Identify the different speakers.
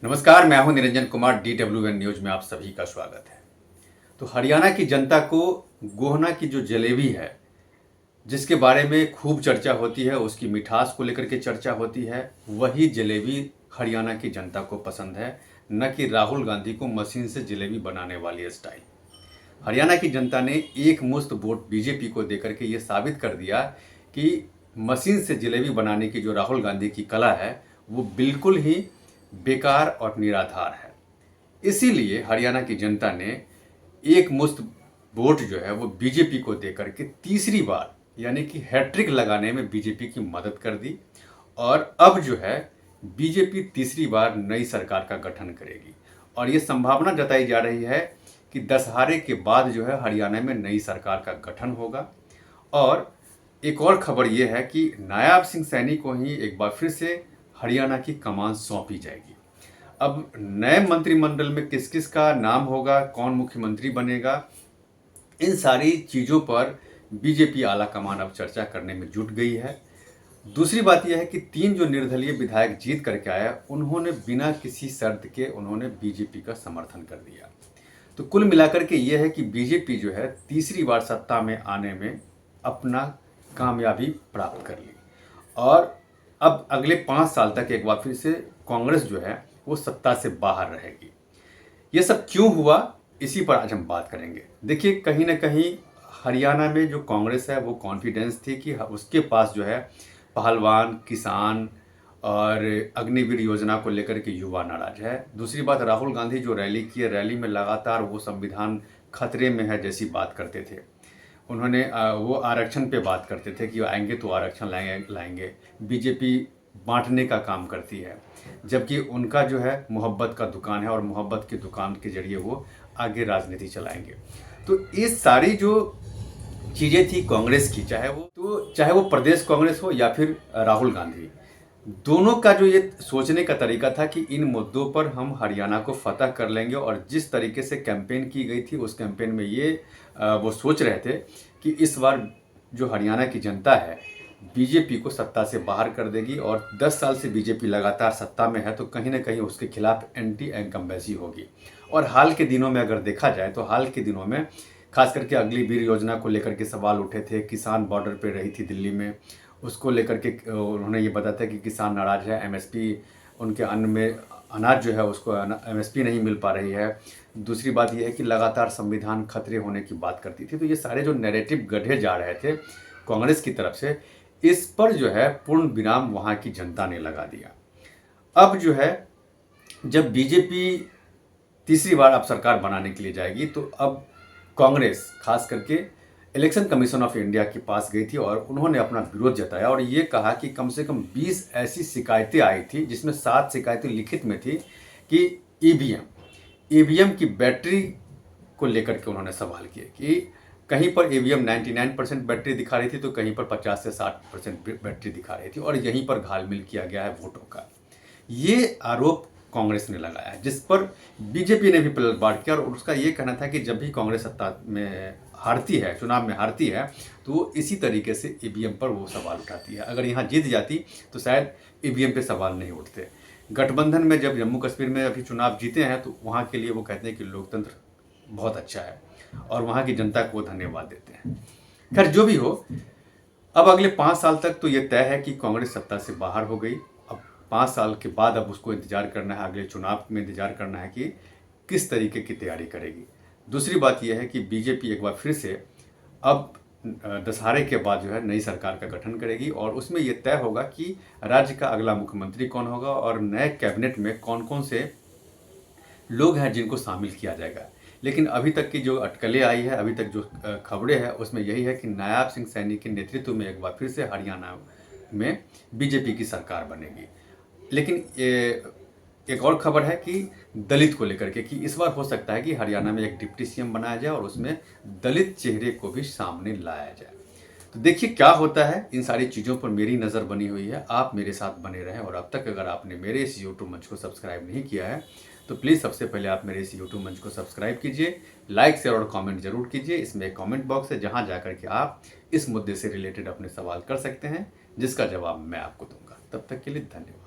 Speaker 1: नमस्कार, मैं हूं निरंजन कुमार। DWN न्यूज में आप सभी का स्वागत है। तो हरियाणा की जनता को गोहना की जो जलेबी है, जिसके बारे में खूब चर्चा होती है, उसकी मिठास को लेकर के चर्चा होती है, वही जलेबी हरियाणा की जनता को पसंद है, न कि राहुल गांधी को मशीन से जलेबी बनाने वाली स्टाइल। हरियाणा की जनता ने एक मुश्त वोट बीजेपी को देकर के ये साबित कर दिया कि मशीन से जलेबी बनाने की जो राहुल गांधी की कला है, वो बिल्कुल ही बेकार और निराधार है। इसीलिए हरियाणा की जनता ने एक मुश्त वोट जो है वो बीजेपी को देकर के तीसरी बार यानी कि हैट्रिक लगाने में बीजेपी की मदद कर दी। और अब जो है बीजेपी तीसरी बार नई सरकार का गठन करेगी और ये संभावना जताई जा रही है कि दशहरे के बाद जो है हरियाणा में नई सरकार का गठन होगा। और एक और खबर यह है कि नायाब सिंह सैनी को ही एक बार फिर से हरियाणा की कमान सौंपी जाएगी। अब नए मंत्रिमंडल में किस किस का नाम होगा, कौन मुख्यमंत्री बनेगा, इन सारी चीज़ों पर बीजेपी आला कमान अब चर्चा करने में जुट गई है। दूसरी बात यह है कि 3 जो निर्दलीय विधायक जीत करके आए, उन्होंने बिना किसी शर्त के उन्होंने बीजेपी का समर्थन कर दिया। तो कुल मिलाकर के ये है कि बीजेपी जो है तीसरी बार सत्ता में आने में अपना कामयाबी प्राप्त कर ली और अब अगले 5 साल तक एक बार फिर से कांग्रेस जो है वो सत्ता से बाहर रहेगी। ये सब क्यों हुआ, इसी पर आज हम बात करेंगे। देखिए, कहीं ना कहीं हरियाणा में जो कांग्रेस है वो कॉन्फिडेंस थी कि उसके पास जो है पहलवान, किसान और अग्निवीर योजना को लेकर के युवा नाराज है। दूसरी बात, राहुल गांधी जो रैली की है, रैली में लगातार वो संविधान खतरे में है जैसी बात करते थे। उन्होंने वो आरक्षण पे बात करते थे कि आएंगे तो आरक्षण लाएंगे। बीजेपी बांटने का काम करती है, जबकि उनका जो है मोहब्बत का दुकान है और मोहब्बत की दुकान के जरिए वो आगे राजनीति चलाएंगे। तो ये सारी जो चीज़ें थी कांग्रेस की, चाहे वो प्रदेश कांग्रेस हो या फिर राहुल गांधी, दोनों का जो ये सोचने का तरीका था कि इन मुद्दों पर हम हरियाणा को फतह कर लेंगे। और जिस तरीके से कैंपेन की गई थी, उस कैंपेन में ये वो सोच रहे थे कि इस बार जो हरियाणा की जनता है बीजेपी को सत्ता से बाहर कर देगी और 10 साल से बीजेपी लगातार सत्ता में है, तो कहीं ना कहीं उसके खिलाफ एंटी इनकम्बेंसी होगी। और हाल के दिनों में अगर देखा जाए तो हाल के दिनों में खास करके अग्निवीर योजना को लेकर के सवाल उठे थे। किसान बॉर्डर पे रही थी दिल्ली में, उसको लेकर के उन्होंने ये बताया था कि किसान नाराज है, एमएसपी उनके अन्न में अनाज जो है उसको एमएसपी नहीं मिल पा रही है। दूसरी बात यह है कि लगातार संविधान खतरे होने की बात करती थी। तो ये सारे जो नैरेटिव गढ़े जा रहे थे कांग्रेस की तरफ से, इस पर जो है पूर्ण विराम वहाँ की जनता ने लगा दिया। अब जो है जब बीजेपी तीसरी बार अब सरकार बनाने के लिए जाएगी, तो अब कांग्रेस खास करके इलेक्शन कमीशन ऑफ इंडिया के पास गई थी और उन्होंने अपना विरोध जताया और ये कहा कि कम से कम 20 ऐसी शिकायतें आई थी, जिसमें 7 शिकायतें लिखित में थी कि ईवीएम की बैटरी को लेकर के उन्होंने सवाल किए कि कहीं पर ईवीएम 99% बैटरी दिखा रही थी, तो कहीं पर 50 से 60% बैटरी दिखा रही थी और यहीं पर घालमेल किया गया है वोटों का। ये आरोप कांग्रेस ने लगाया, जिस पर बीजेपी ने भी पलटवार किया और उसका ये कहना था कि जब भी कांग्रेस सत्ता में हारती है, चुनाव में हारती है, तो वो इसी तरीके से ईवीएम पर वो सवाल उठाती है। अगर यहाँ जीत जाती तो शायद ईवीएम पे सवाल नहीं उठते। गठबंधन में जब जम्मू कश्मीर में अभी चुनाव जीते हैं, तो वहाँ के लिए वो कहते हैं कि लोकतंत्र बहुत अच्छा है और वहाँ की जनता को धन्यवाद देते हैं। खैर, जो भी हो, अब अगले 5 साल तक तो ये तय है कि कांग्रेस सत्ता से बाहर हो गई। अब 5 साल के बाद अब उसको इंतजार करना है, अगले चुनाव में इंतजार करना है कि किस तरीके की तैयारी करेगी। दूसरी बात यह है कि बीजेपी एक बार फिर से अब दशहरे के बाद जो है नई सरकार का गठन करेगी और उसमें यह तय होगा कि राज्य का अगला मुख्यमंत्री कौन होगा और नए कैबिनेट में कौन कौन से लोग हैं जिनको शामिल किया जाएगा। लेकिन अभी तक की जो अटकलें आई है, अभी तक जो खबरें हैं, उसमें यही है कि नायाब सिंह सैनी के नेतृत्व में एक बार फिर से हरियाणा में बीजेपी की सरकार बनेगी। लेकिन एक और खबर है कि दलित को लेकर के, कि इस बार हो सकता है कि हरियाणा में एक डिप्टी सीएम बनाया जाए और उसमें दलित चेहरे को भी सामने लाया जाए। तो देखिए क्या होता है। इन सारी चीज़ों पर मेरी नज़र बनी हुई है, आप मेरे साथ बने रहें। और अब तक अगर आपने मेरे इस यूट्यूब मंच को सब्सक्राइब नहीं किया है, तो प्लीज़ सबसे पहले आप मेरे इस यूट्यूब मंच को सब्सक्राइब कीजिए, लाइक शेयर और कमेंट जरूर कीजिए। इसमें एक कमेंट बॉक्स है जहां जाकर के आप इस मुद्दे से रिलेटेड अपने सवाल कर सकते हैं, जिसका जवाब मैं आपको दूंगा। तब तक के लिए धन्यवाद।